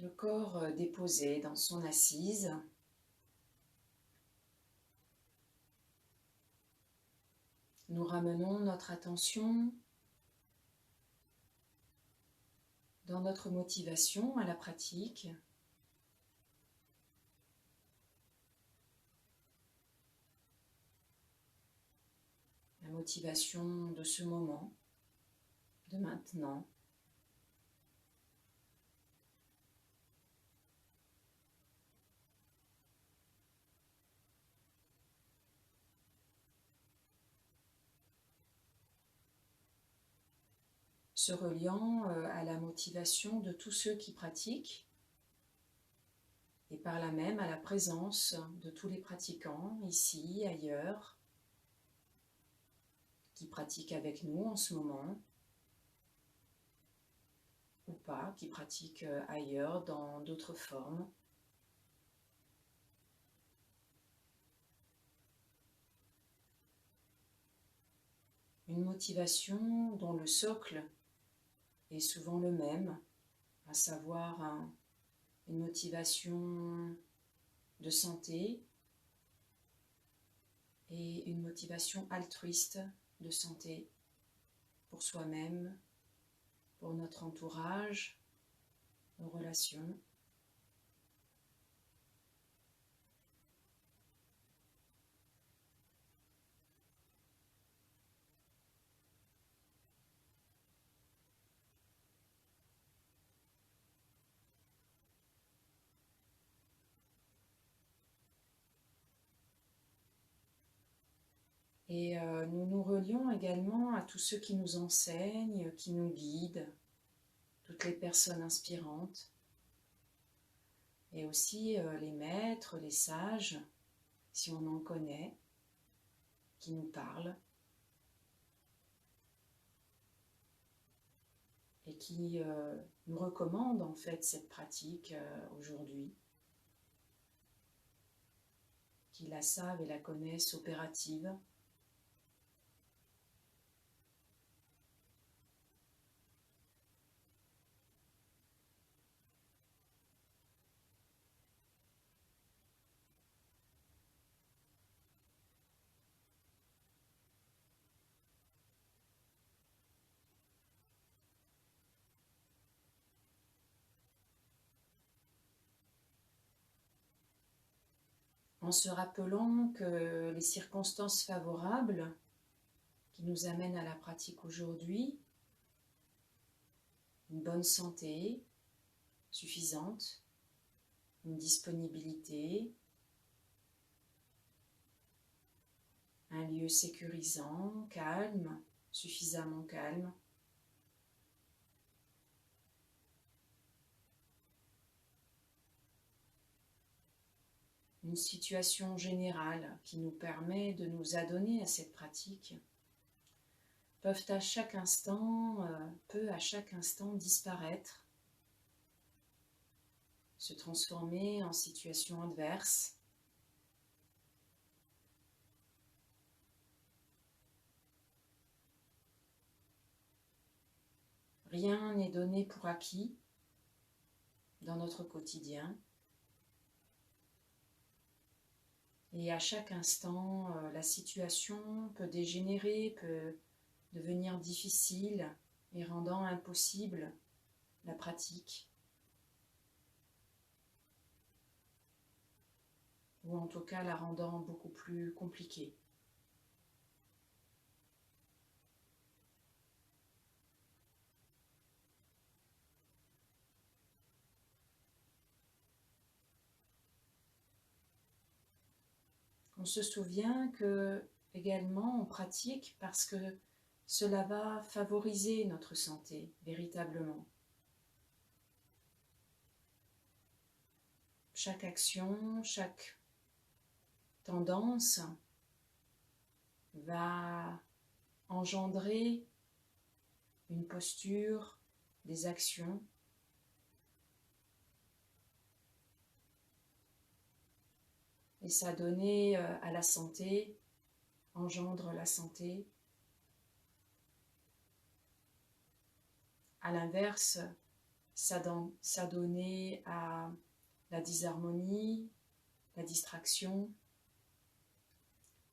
Le corps déposé dans son assise. Nous ramenons notre attention dans notre motivation à la pratique. La motivation de ce moment, de maintenant. Se reliant à la motivation de tous ceux qui pratiquent et par là même à la présence de tous les pratiquants ici, ailleurs, qui pratiquent avec nous en ce moment ou pas, qui pratiquent ailleurs dans d'autres formes. Une motivation dont le socle est souvent le même, à savoir une motivation de santé et une motivation altruiste de santé pour soi-même, pour notre entourage, nos relations. Et nous nous relions également à tous ceux qui nous enseignent, qui nous guident, toutes les personnes inspirantes, et aussi les maîtres, les sages, si on en connaît, qui nous parlent, et qui nous recommandent en fait cette pratique aujourd'hui, qui la savent et la connaissent opérative. En se rappelant que les circonstances favorables qui nous amènent à la pratique aujourd'hui, une bonne santé suffisante, une disponibilité, un lieu sécurisant, calme, suffisamment calme, une situation générale qui nous permet de nous adonner à cette pratique, peut à chaque instant disparaître, se transformer en situation adverse. Rien n'est donné pour acquis dans notre quotidien. Et à chaque instant, la situation peut dégénérer, peut devenir difficile et rendant impossible la pratique. Ou en tout cas la rendant beaucoup plus compliquée. On se souvient que également on pratique parce que cela va favoriser notre santé véritablement. Chaque action, chaque tendance va engendrer une posture, des actions. Et ça donner à la santé, engendre la santé. À l'inverse, s'adonner à la disharmonie, la distraction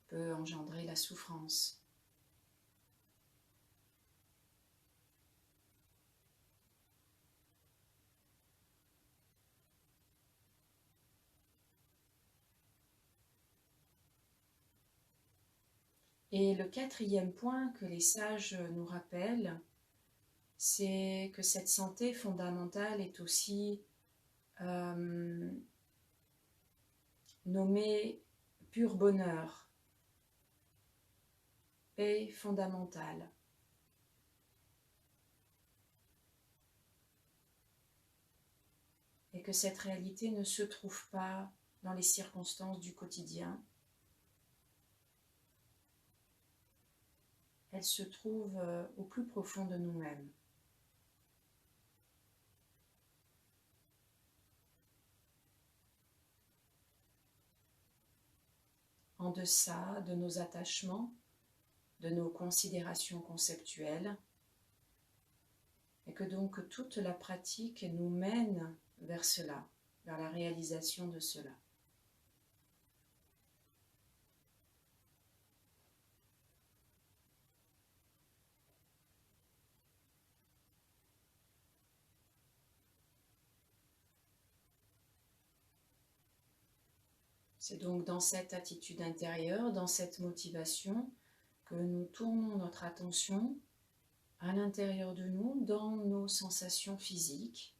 peut engendrer la souffrance. Et le quatrième point que les sages nous rappellent, c'est que cette santé fondamentale est aussi nommée pur bonheur, paix fondamentale. Et que cette réalité ne se trouve pas dans les circonstances du quotidien. Elle se trouve au plus profond de nous-mêmes. En deçà de nos attachements, de nos considérations conceptuelles, et que donc toute la pratique nous mène vers cela, vers la réalisation de cela. C'est donc dans cette attitude intérieure, dans cette motivation, que nous tournons notre attention à l'intérieur de nous, dans nos sensations physiques,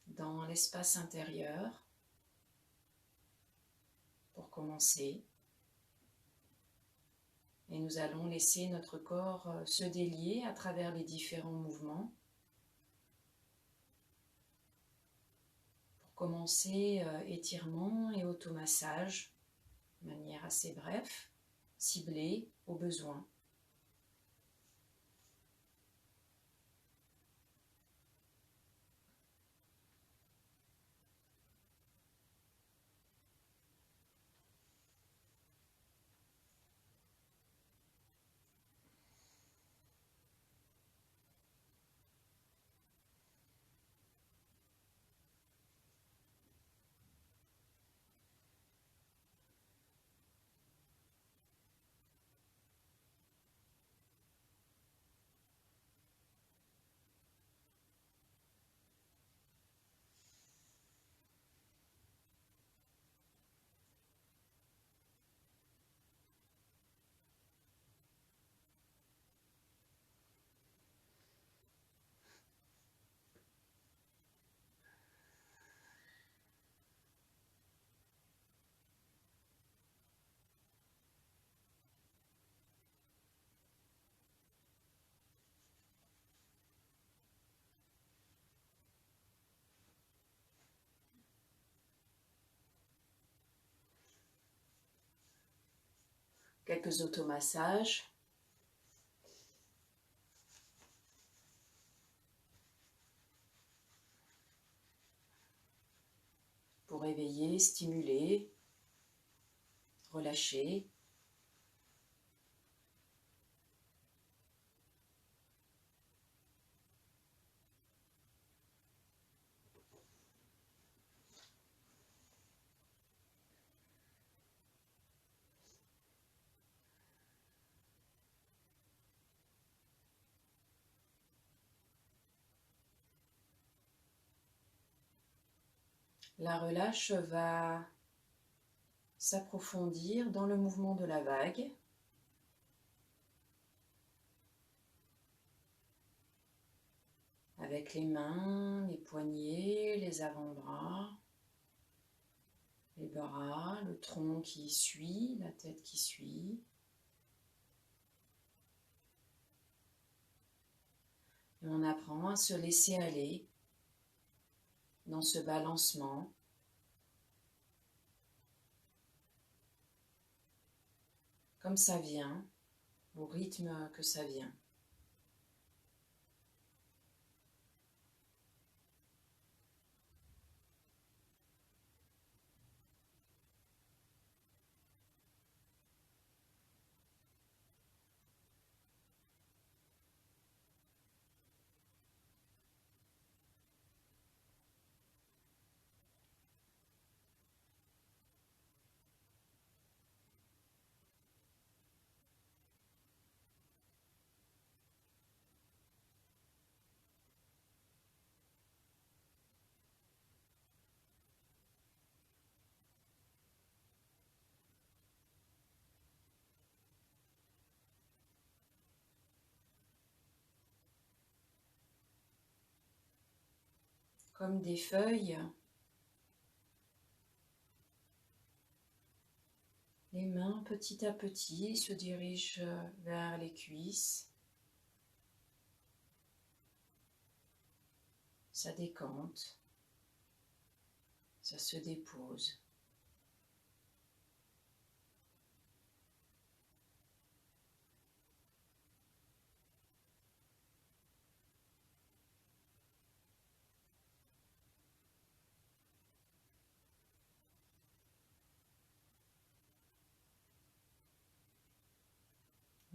dans l'espace intérieur, pour commencer. Et nous allons laisser notre corps se délier à travers les différents mouvements. Pour commencer, étirement et automassage, de manière assez brève, ciblée au besoin. Quelques automassages. Pour éveiller, stimuler, relâcher. La relâche va s'approfondir dans le mouvement de la vague. Avec les mains, les poignets, les avant-bras, les bras, le tronc qui suit, la tête qui suit. Et on apprend à se laisser aller dans ce balancement. Comme ça vient, au rythme que ça vient. comme des feuilles. Les mains, petit à petit, se dirigent vers les cuisses. Ça décante, ça se dépose.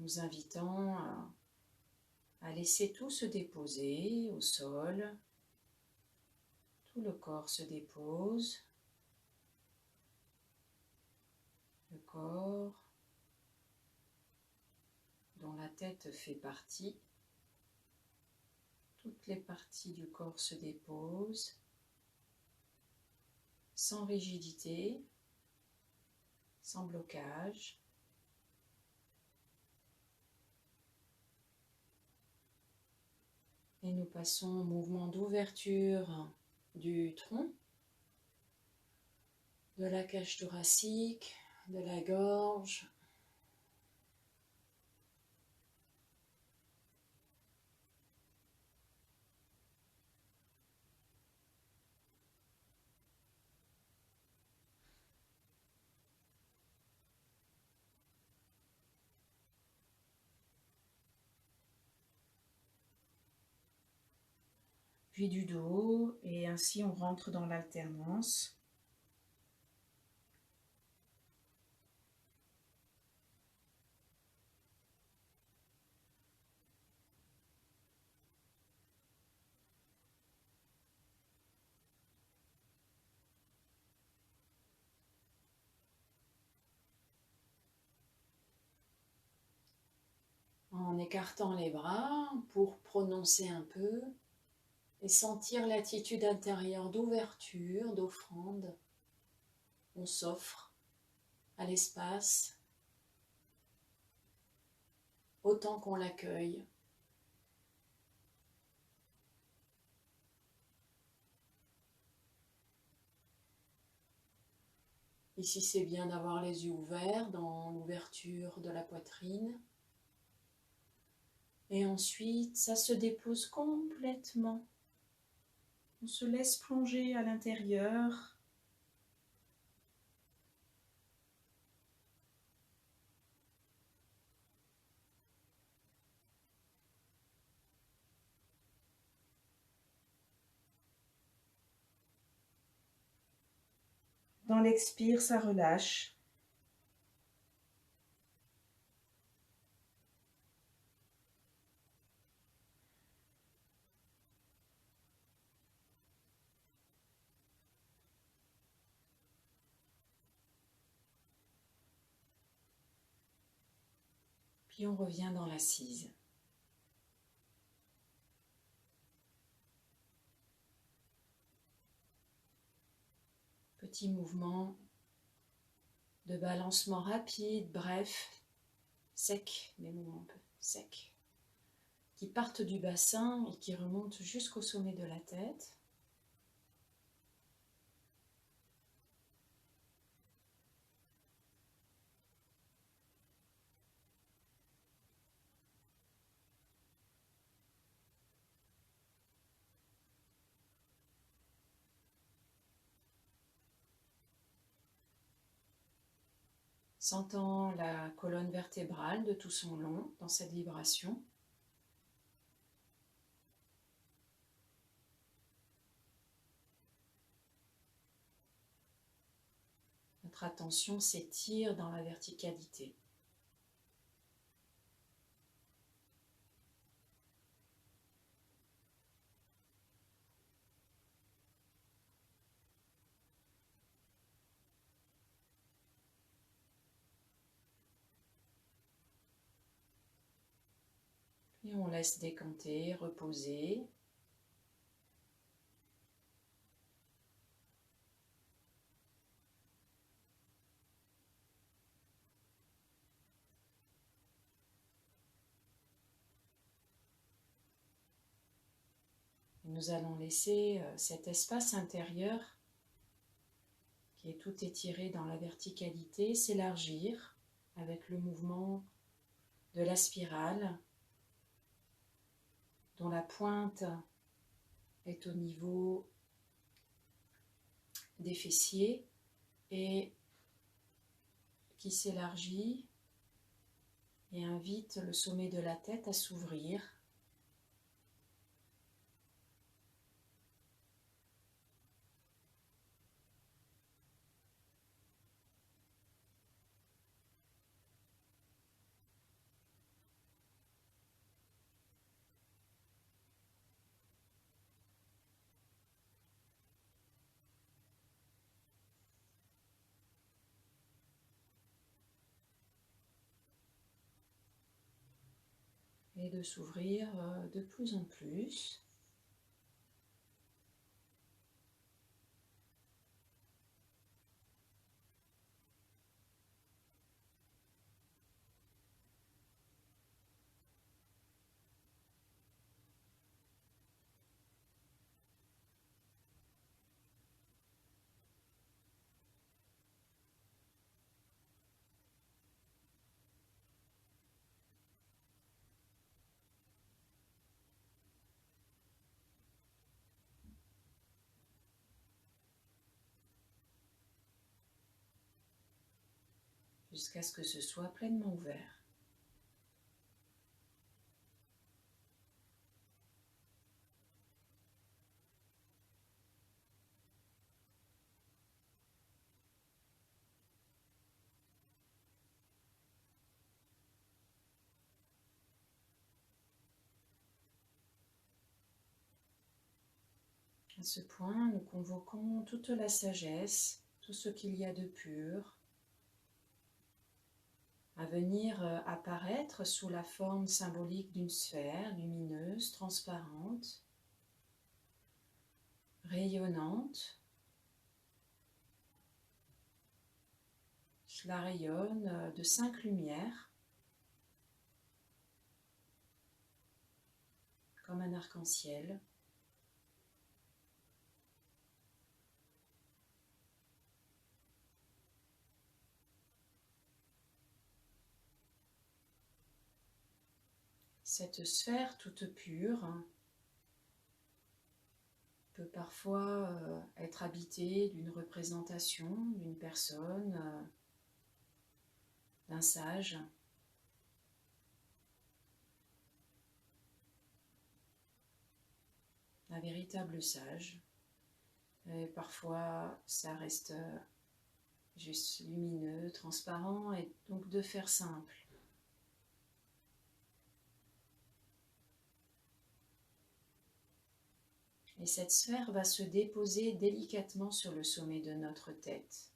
Nous invitons à laisser tout se déposer au sol. Tout le corps se dépose. Le corps dont la tête fait partie. Toutes les parties du corps se déposent sans rigidité, sans blocage. Et nous passons au mouvement d'ouverture du tronc, de la cage thoracique, de la gorge. Puis du dos, et ainsi on rentre dans l'alternance. En écartant les bras pour prononcer un peu et sentir l'attitude intérieure d'ouverture, d'offrande. On s'offre à l'espace autant qu'on l'accueille. Ici, c'est bien d'avoir les yeux ouverts dans l'ouverture de la poitrine. Et ensuite, ça se dépose complètement. On se laisse plonger à l'intérieur. Dans l'expire, ça relâche. Puis on revient dans l'assise. Petit mouvement de balancement rapide, bref, sec, des mouvements un peu secs, qui partent du bassin et qui remontent jusqu'au sommet de la tête. Sentant la colonne vertébrale de tout son long dans cette vibration. Notre attention s'étire dans la verticalité. Et on laisse décanter, reposer. Nous allons laisser cet espace intérieur qui est tout étiré dans la verticalité s'élargir avec le mouvement de la spirale dont la pointe est au niveau des fessiers et qui s'élargit et invite le sommet de la tête à s'ouvrir. Et de s'ouvrir de plus en plus. Jusqu'à ce que ce soit pleinement ouvert. À ce point, nous convoquons toute la sagesse, tout ce qu'il y a de pur, à venir apparaître sous la forme symbolique d'une sphère lumineuse, transparente, rayonnante. Cela rayonne de 5 lumières, comme un arc-en-ciel. Cette sphère toute pure peut parfois être habitée d'une représentation, d'une personne, d'un sage. Un véritable sage. Et parfois, ça reste juste lumineux, transparent, et donc de faire simple. Et cette sphère va se déposer délicatement sur le sommet de notre tête.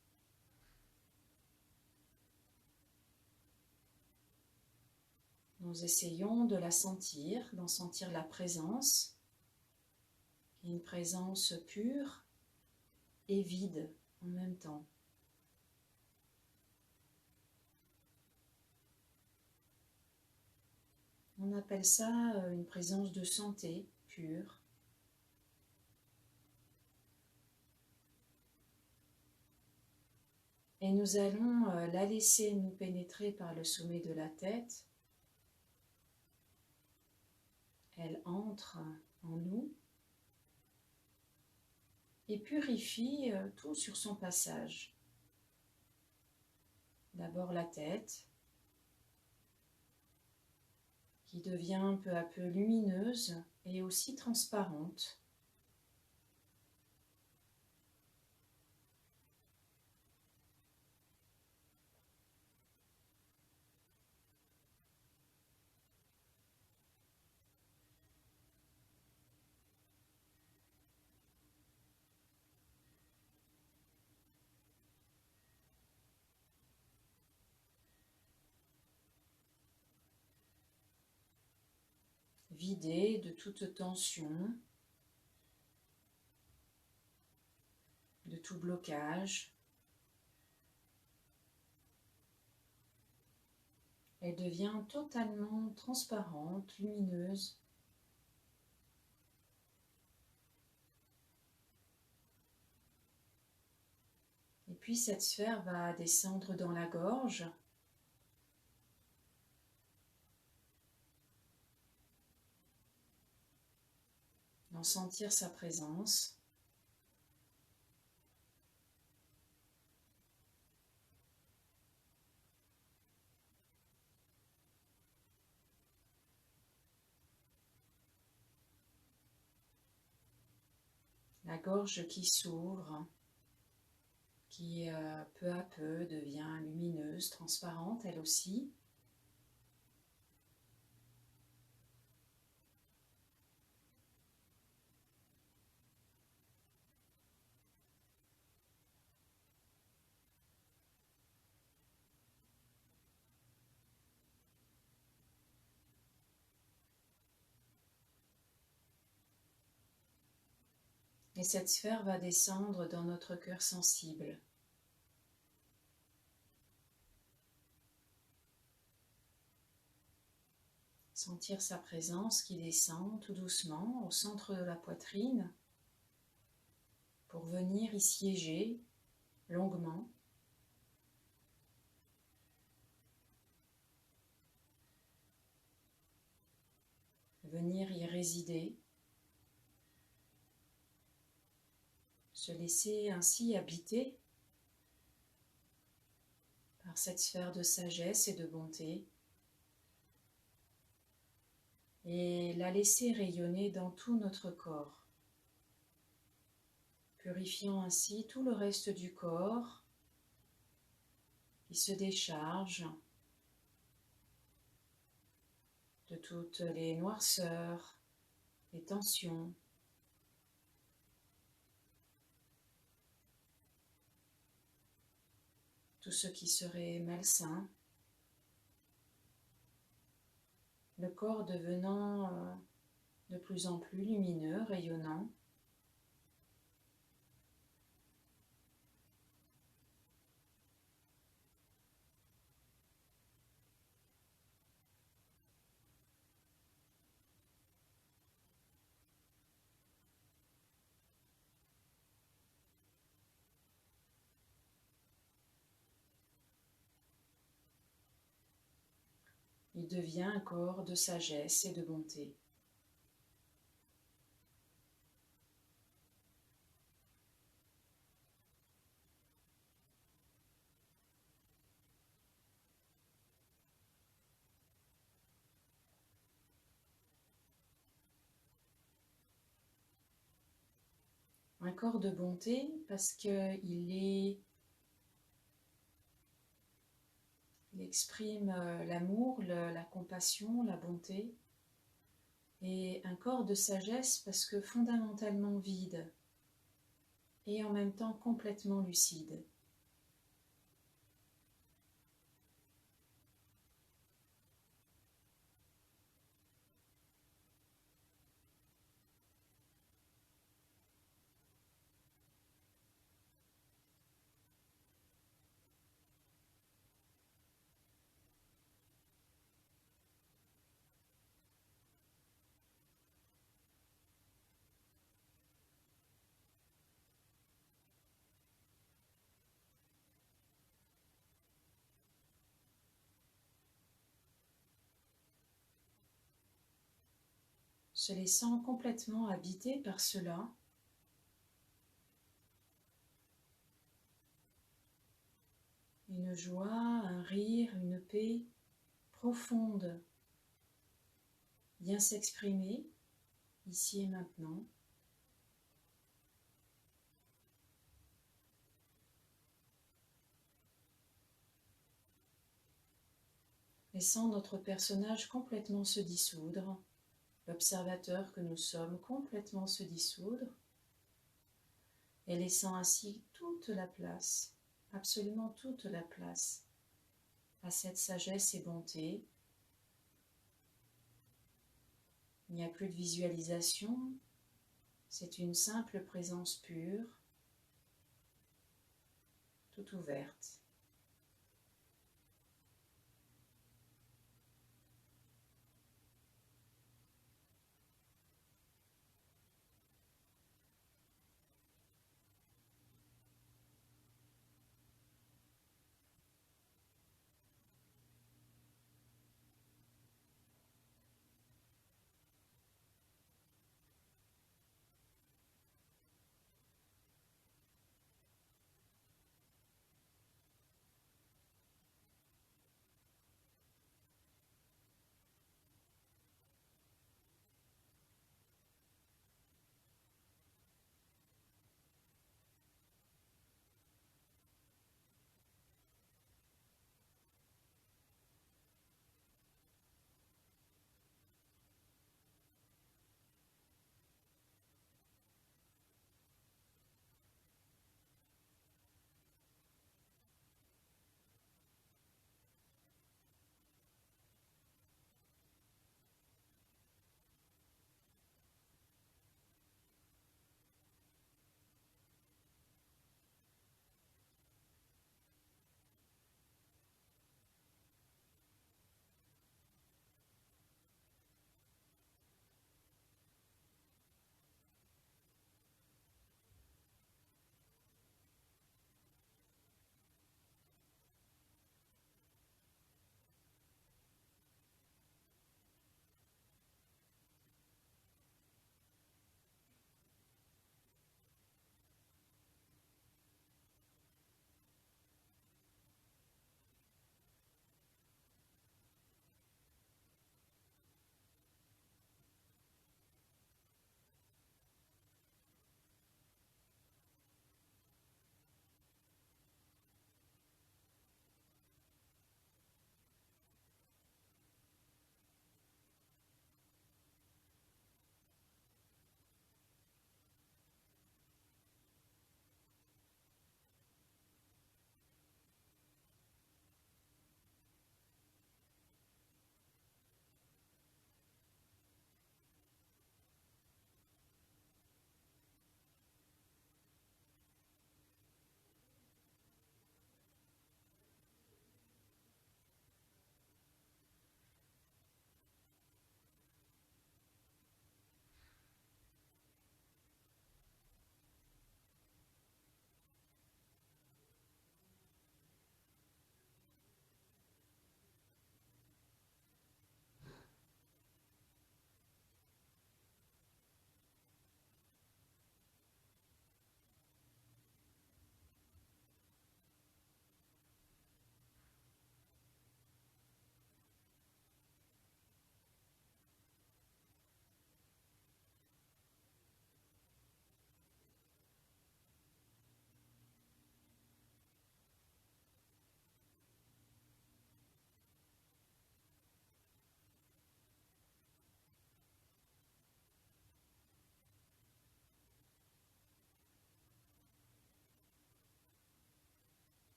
Nous essayons de la sentir, d'en sentir la présence, une présence pure et vide en même temps. On appelle ça une présence de santé pure. Et nous allons la laisser nous pénétrer par le sommet de la tête. Elle entre en nous et purifie tout sur son passage. D'abord la tête, qui devient peu à peu lumineuse et aussi transparente. Vidée de toute tension, de tout blocage. Elle devient totalement transparente, lumineuse. puis cette sphère va descendre dans la gorge. D'en sentir sa présence. La gorge qui s'ouvre, qui peu à peu devient lumineuse, transparente elle aussi. Et cette sphère va descendre dans notre cœur sensible. Sentir sa présence qui descend tout doucement au centre de la poitrine pour venir y siéger longuement. Venir y résider. Se laisser ainsi habiter par cette sphère de sagesse et de bonté et la laisser rayonner dans tout notre corps, purifiant ainsi tout le reste du corps qui se décharge de toutes les noirceurs, les tensions, tout ce qui serait malsain, le corps devenant de plus en plus lumineux, rayonnant. Il devient un corps de sagesse et de bonté. Un corps de bonté parce qu'il exprime l'amour, la compassion, la bonté. Et un corps de sagesse parce que fondamentalement vide et en même temps complètement lucide. Se laissant complètement habiter par cela, une joie, un rire, une paix profonde vient s'exprimer ici et maintenant. Laissant notre personnage complètement se dissoudre, l'observateur que nous sommes complètement se dissoudre, et laissant ainsi toute la place, absolument toute la place, à cette sagesse et bonté. Il n'y a plus de visualisation, c'est une simple présence pure, toute ouverte.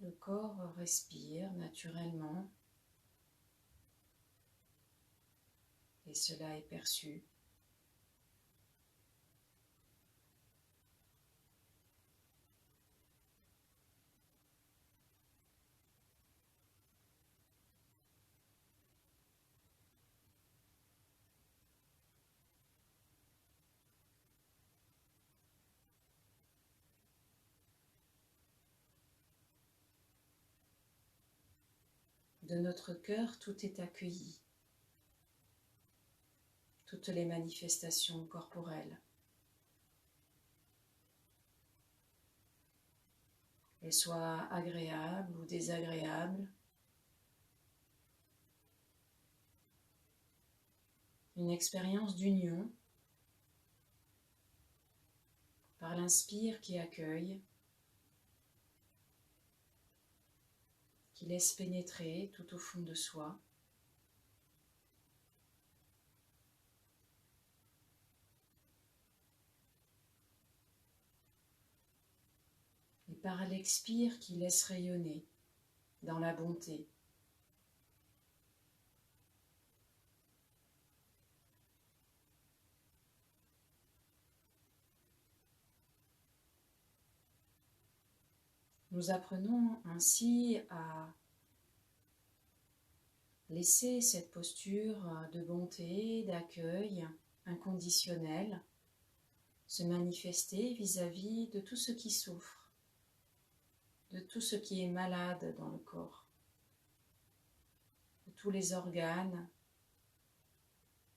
le corps respire naturellement et cela est perçu. De notre cœur, tout est accueilli, toutes les manifestations corporelles. Qu'elles soient agréables ou désagréables, une expérience d'union par l'inspire qui accueille, qui laisse pénétrer tout au fond de soi. Et par l'expire qui laisse rayonner dans la bonté. Nous apprenons ainsi à laisser cette posture de bonté, d'accueil inconditionnel se manifester vis-à-vis de tout ce qui souffre, de tout ce qui est malade dans le corps, de tous les organes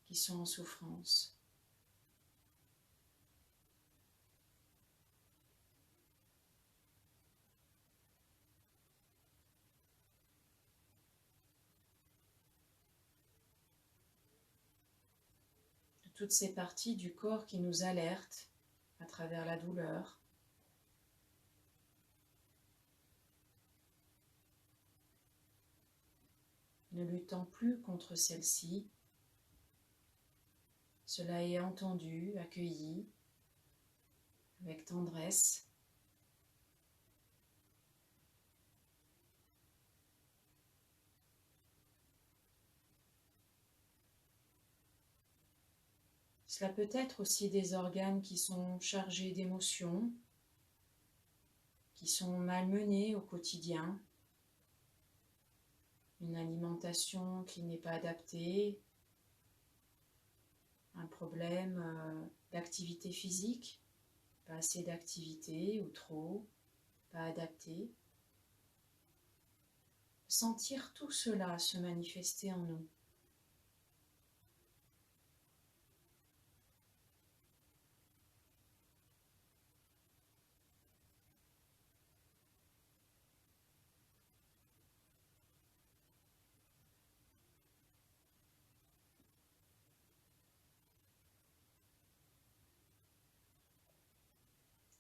qui sont en souffrance. De toutes ces parties du corps qui nous alertent à travers la douleur. Ne luttant plus contre celle-ci, cela est entendu, accueilli, avec tendresse. Cela peut être aussi des organes qui sont chargés d'émotions, qui sont malmenés au quotidien, une alimentation qui n'est pas adaptée, un problème d'activité physique, pas assez d'activité ou trop, pas adapté. Sentir tout cela se manifester en nous.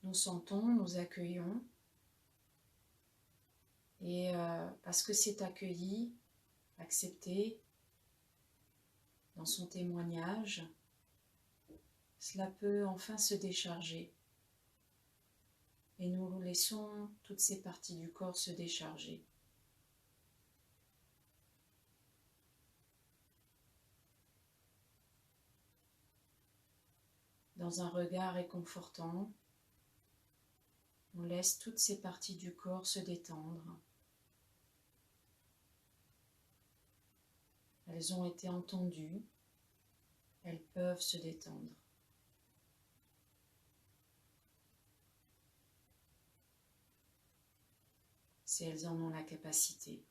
Nous sentons, nous accueillons, et parce que c'est accueilli, accepté dans son témoignage, cela peut enfin se décharger. Et nous laissons toutes ces parties du corps se décharger. Dans un regard réconfortant, on laisse toutes ces parties du corps se détendre. Elles ont été entendues, elles peuvent se détendre. Si elles en ont la capacité.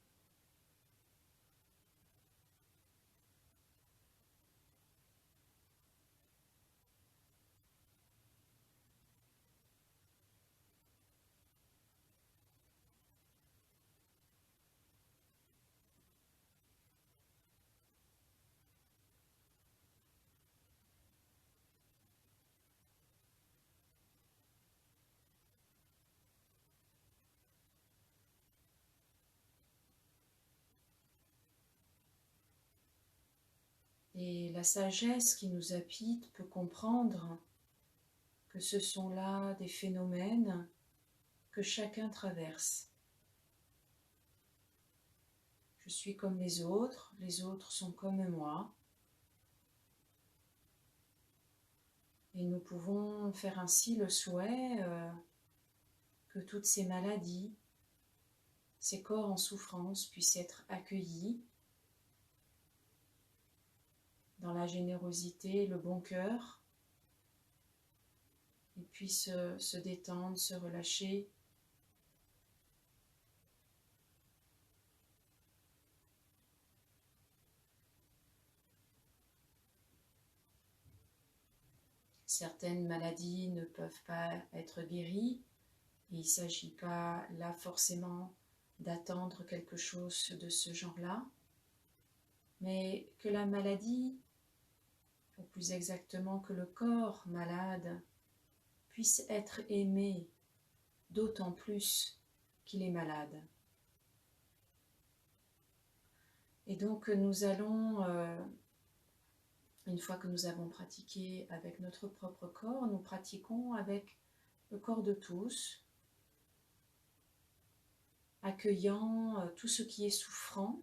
Et la sagesse qui nous habite peut comprendre que ce sont là des phénomènes que chacun traverse. Je suis comme les autres sont comme moi. Et nous pouvons faire ainsi le souhait que toutes ces maladies, ces corps en souffrance puissent être accueillis dans la générosité, le bon cœur, et puissent se détendre, se relâcher. Certaines maladies ne peuvent pas être guéries, et il ne s'agit pas là forcément d'attendre quelque chose de ce genre-là, mais que la maladie, ou plus exactement que le corps malade, puisse être aimé d'autant plus qu'il est malade. Et donc nous allons, une fois que nous avons pratiqué avec notre propre corps, nous pratiquons avec le corps de tous, accueillant tout ce qui est souffrant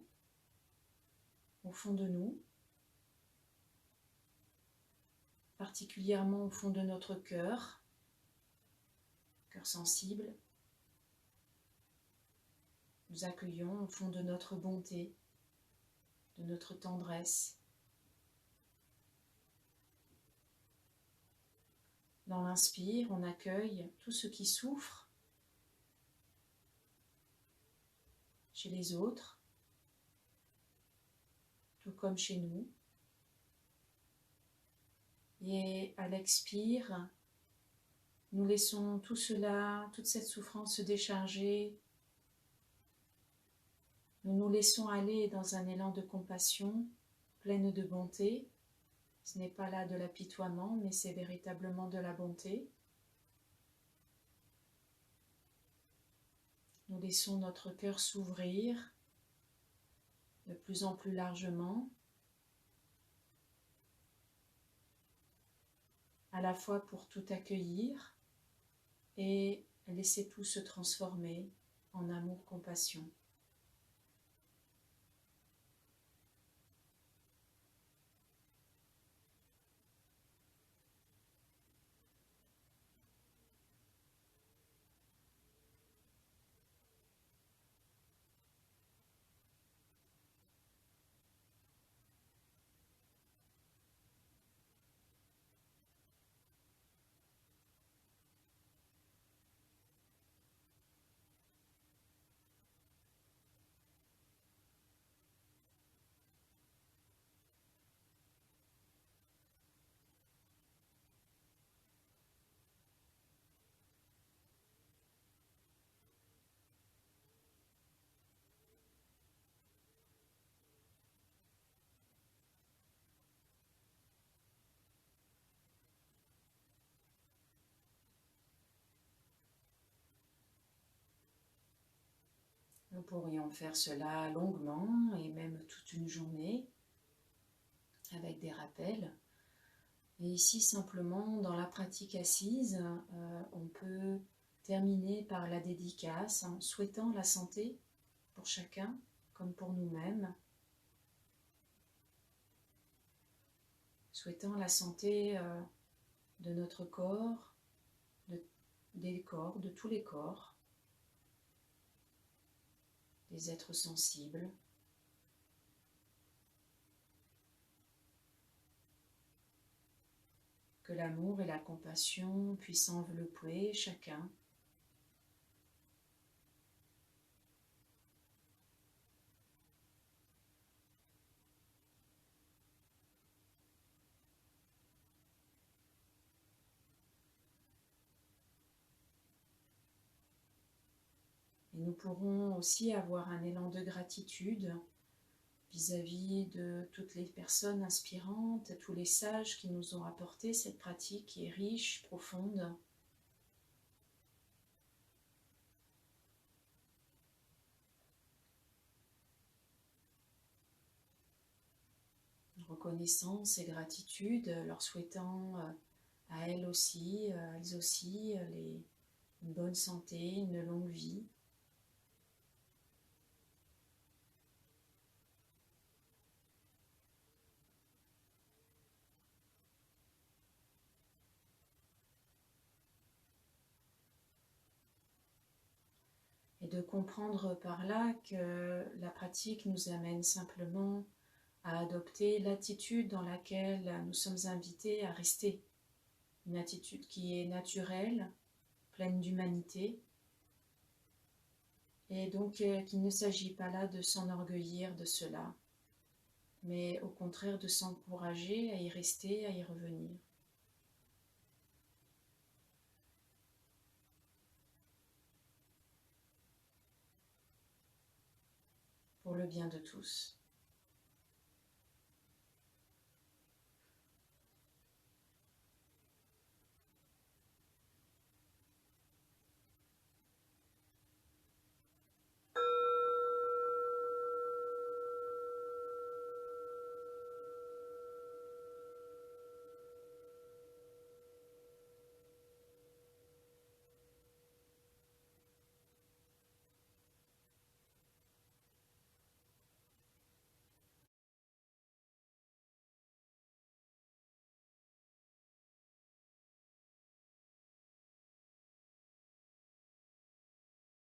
au fond de nous, particulièrement au fond de notre cœur sensible. Nous accueillons au fond de notre bonté, de notre tendresse. Dans l'inspire, on accueille tout ce qui souffre chez les autres, tout comme chez nous. Et à l'expire, nous laissons tout cela, toute cette souffrance se décharger. Nous nous laissons aller dans un élan de compassion, pleine de bonté. Ce n'est pas là de l'apitoiement, mais c'est véritablement de la bonté. Nous laissons notre cœur s'ouvrir de plus en plus largement, à la fois pour tout accueillir et laisser tout se transformer en amour-compassion. Nous pourrions faire cela longuement et même toute une journée avec des rappels. Et ici, simplement, dans la pratique assise, on peut terminer par la dédicace en souhaitant la santé pour chacun, comme pour nous-mêmes. Souhaitant la santé de notre corps, des corps, de tous les corps, des êtres sensibles. Que l'amour et la compassion puissent envelopper chacun. Et nous pourrons aussi avoir un élan de gratitude vis-à-vis de toutes les personnes inspirantes, tous les sages qui nous ont apporté cette pratique qui est riche, profonde. Reconnaissance et gratitude, leur souhaitant à elles aussi, une bonne santé, une longue vie. de comprendre par là que la pratique nous amène simplement à adopter l'attitude dans laquelle nous sommes invités à rester, une attitude qui est naturelle, pleine d'humanité, et donc qu'il ne s'agit pas là de s'enorgueillir de cela, mais au contraire de s'encourager à y rester, à y revenir. Pour le bien de tous.